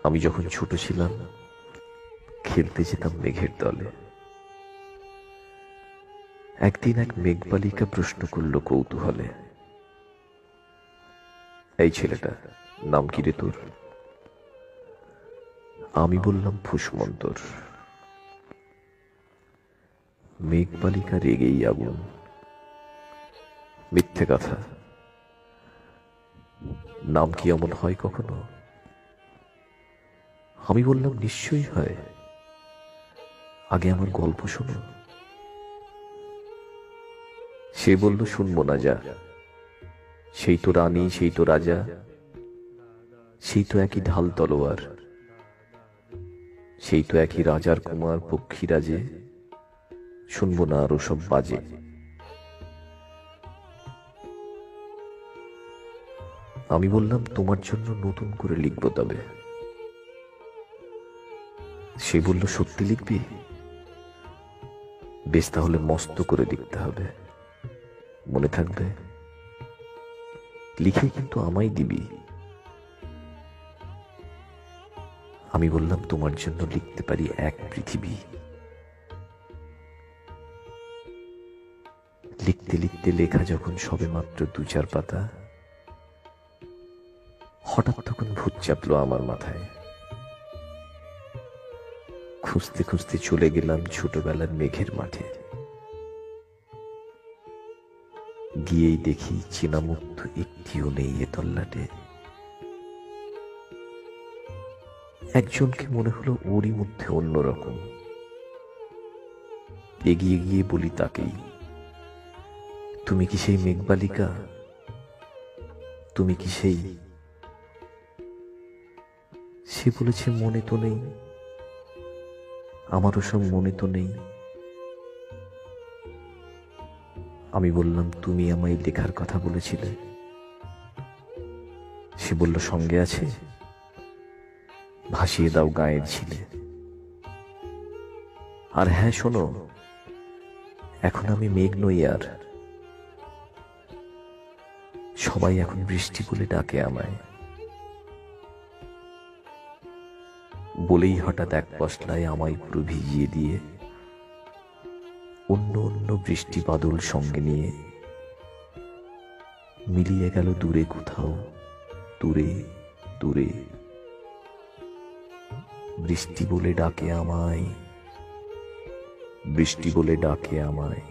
আমি যখন ছোট ছিলাম খেলতে যেতাম মেঘের দলে। একদিন এক মেঘবালিকা প্রশ্ন করল কৌতূহলে, এই ছেলেটা নাম কি রে তোর? আমি বললাম ফুসমন্তর। মেঘবালিকা রেগেই আগুন, মিথ্যে কথা, নাম কি এমন হয় কখনো? আমি বললাম নিশ্চয়ই হয়, আগে আমার গল্প শোনো। সে বলল শুনবো না, যা, সেই তো রানী, সেই তো রাজা, সেই তো একই ঢাল তলোয়ার, সেই তো একই রাজার কুমার পক্ষীরাজে, শুনবো না আর ওসব বাজে। আমি বললাম তোমার জন্য নতুন করে লিখবো তবে। সে বলল সত্যি লিখবি? বেশ, তাহলে মস্ত করে লিখতে হবে, মনে থাকবে, লিখে কিন্তু আমায় দিবি। আমি বললাম তোমার জন্য লিখতে পারি এক পৃথিবী। লিখতে লিখতে লেখা যখন সবে মাত্র 2-4 পাতা, হঠাৎ তখন ভূত চাপলো আমার মাথায়। খুঁজতে খুঁজতে চলে গেলাম ছোটবেলার মেঘের মাঠে। গিয়েই দেখি চেনা মুখ তো একটিও নেই এ তল্লাটে। একজনকে মনে হলো ওরই মধ্যে অন্যরকম। এগিয়ে গিয়ে বলি তাকেই, তুমি কি সেই মেঘবালিকা? তুমি কি সেই? সে বলেছে মনে তো নেই, আমারও সব মনে তো নেই। আমি বললাম তুমি আমায় লেখার কথা বলেছিলে। সে বলল সঙ্গে আছে, ভাসিয়ে দাও গায়ের ঝিলে। আর হ্যাঁ শোনো, এখন আমি মেঘ নই আর, সবাই এখন বৃষ্টি বলে ডাকে আমায়। বলেই হঠাৎ এক পশলায় আমায় পুরো ভিজিয়ে দিয়ে অন্য অন্য বৃষ্টি বাদল সঙ্গে নিয়ে মিলিয়ে গেল দূরে কোথাও, দূরে দূরে। বৃষ্টি বলে ডাকে আমায়, বৃষ্টি বলে ডাকে আমায়।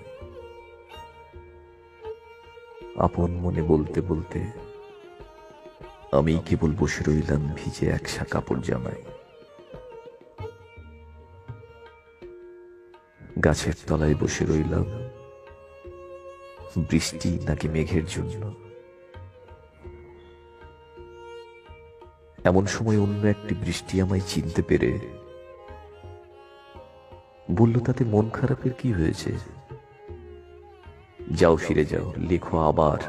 আপন মনে বলতে বলতে আমি কেবল বসে রইলাম ভিজে একসা কাপড় জামায়। গাছের তলায় বসে রইলাম, বৃষ্টি নাকি মেঘের জন্য। এমন সময় অন্য একটি বৃষ্টি আমায় চিনতে পেরে বলল, তাতে মন খারাপের কি হয়েছে? যাও, ফিরে যাও, লেখো আবার।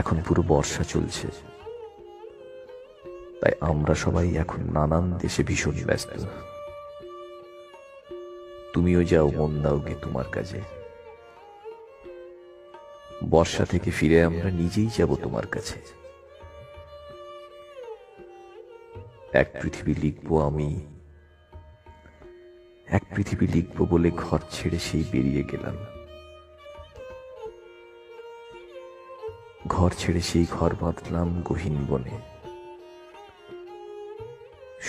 এখন পুরো বর্ষা চলছে, তাই আমরা সবাই এখন নানান দেশে ভীষণ ব্যস্ত। তুমিও যাও, মন দাও গে তোমার কাজে। বর্ষা থেকে ফিরে আমরা নিজেই যাব তোমার কাছে। এক পৃথিবী লিখবো আমি, এক পৃথিবী লিখবো বলে ঘর ছেড়ে সেই বেরিয়ে গেলাম। ঘর ছেড়ে সেই ঘর বাঁধলাম গহীন বনে।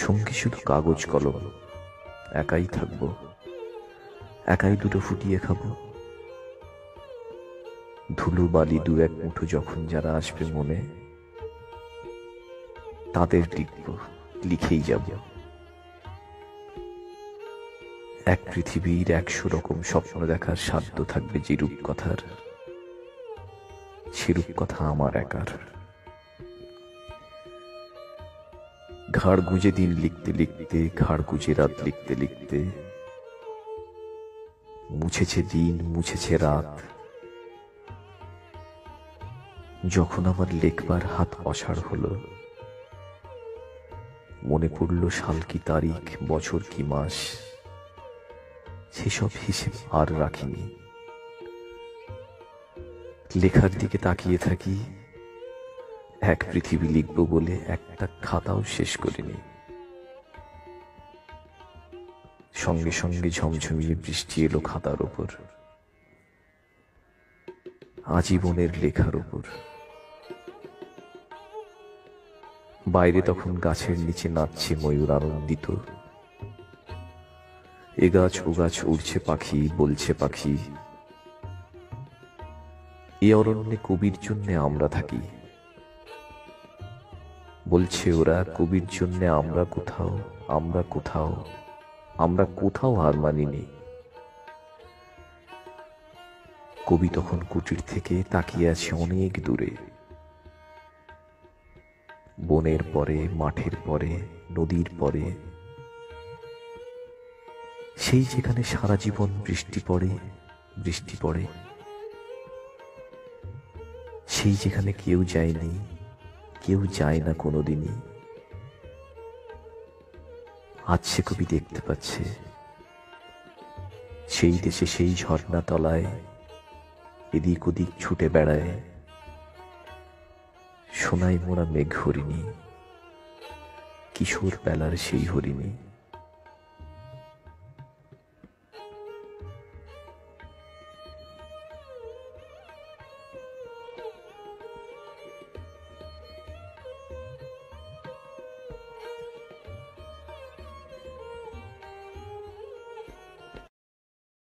সঙ্গে শুধু কাগজ কলম, একাই থাকবো, একাই দুটো ফুটিয়ে খাবো। ধুলো বালি 2-1 মুঠো যখন যারা আসবে মনে, তাদের লিখবো, লিখেই যাব। এক পৃথিবীর 100 রকম স্বপ্ন দেখার সাধ্য থাকবে যে রূপকথার, সে রূপকথা আমার একার। ঘাড় গুঁজে দিন লিখতে লিখতে, ঘাড় গুঁজে রাত লিখতে লিখতে, মুছেছে দিন, মুছেছে রাত। যখন আমার লেখবার হাত অসাড় হলো, মনে পড়ল সাল কি তারিখ, বছর কি মাস, সেসব হিসেব আর রাখিনি। লেখার দিকে তাকিয়ে থাকি, এক পৃথিবী লিখব বলে একটা খাতাও শেষ করিনি। সঙ্গে সঙ্গে ঝমঝমিয়ে বৃষ্টি এলো খাতার ওপর, আজীবনের লেখার ওপর। বাইরে তখন গাছের নিচে নাচছে ময়ূর আনন্দিত। এ গাছ ও গাছ উড়ছে পাখি, বলছে পাখি, এ অরণ্যে কবির জন্যে আমরা থাকি। বলছে ওরা, কবির জন্যে আমরা কোথাও, আমরা কোথাও, আমরা কোথাও হার মানিনি। কবি তখন কুটির থেকে তাকিয়ে আছে অনেক দূরে, বনের পরে, মাঠের পরে, নদীর পরে, সেই যেখানে সারা জীবন বৃষ্টি পড়ে, বৃষ্টি পড়ে, সেই যেখানে কেউ যায়নি, কেউ যায় না কোনোদিনই। আজ সে কবি দেখতে পাচ্ছে, সেই দেশে সেই ঝর্ণা তলায় এদিক ওদিক ছুটে বেড়ায় সোনায় মোড়া মেঘ হরিণী, কিশোর বেলার সেই হরিণী।